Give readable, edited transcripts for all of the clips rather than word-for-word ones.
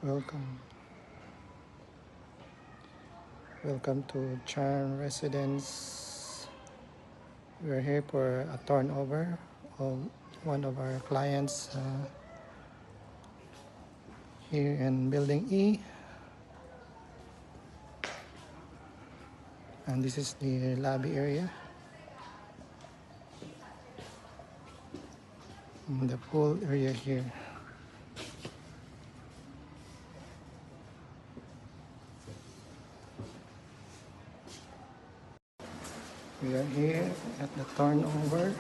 Welcome. Welcome to Charm Residence. We're here for a turnover of one of our clients here in Building E. And this is the lobby area. And the pool area here. We are here at the turnover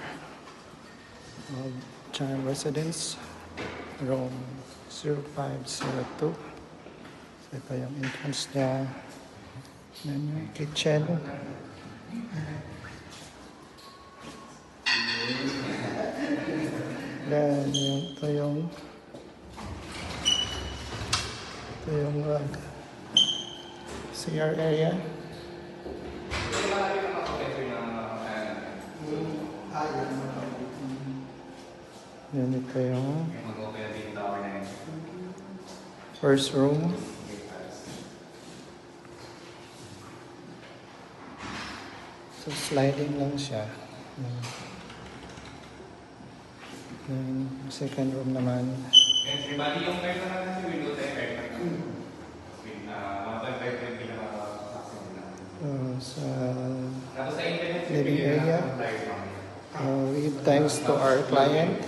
of Charm Residence, room 0502. So ito yung entrance niya. Yan yung kitchen. Then ito yung CR area. Yan ito yung first room. So sliding lang siya. Then second room naman. Bali yung kayo na natin si window tayo Sa living area, we give thanks to our client,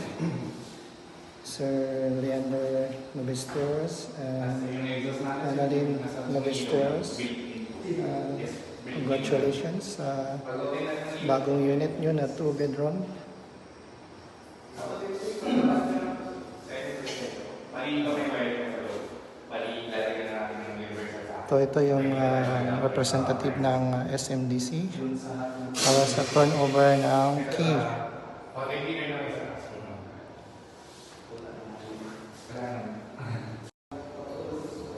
Sir Leander Novesteros and Annalyn Novesteros. Congratulations sa bagong unit nyo na 2-bedroom. Ito yung representative ng SMDC para sa turnover ng key.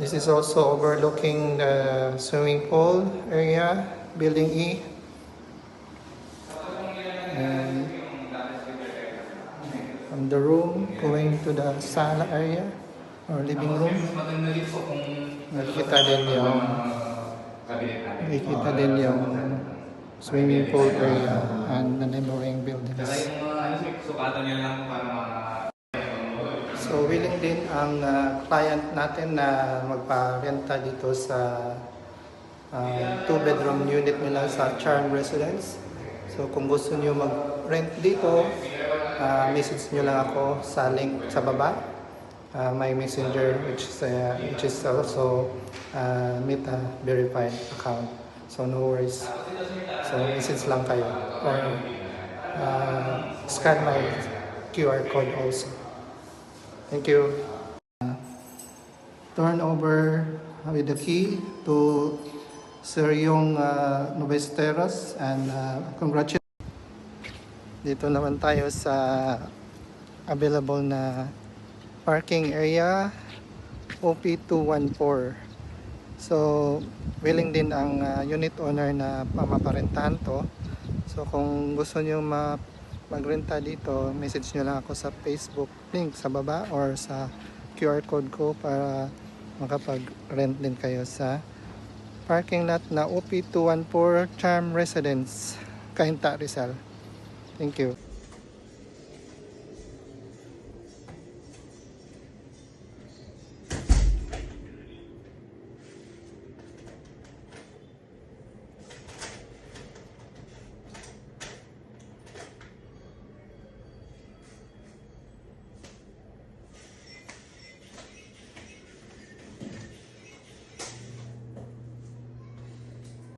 This is also overlooking the swimming pool area, Building E. And from the room going to the sala area or living room. Nakikita din yung swimming pool area and the neighboring buildings. So willing din ang client natin na magpa-renta dito sa 2-bedroom unit nila sa Charm Residence. So kung gusto niyo mag-rent dito, message niyo lang ako sa link sa baba. My messenger, which is also Meta verified account, so no worries. So message lang kayo or scan my QR code also. Thank you. Turn over with the key to Sir Yung Novesteros and congratulations. Dito naman tayo sa available na parking area OP214. So willing din ang unit owner na maparentahan to. So kung gusto niyo magrenta dito, message nyo lang ako sa Facebook link sa baba or sa QR code ko para makapag-rent din kayo sa parking lot na OP214 Charm Residence, Cainta, Rizal. Thank you.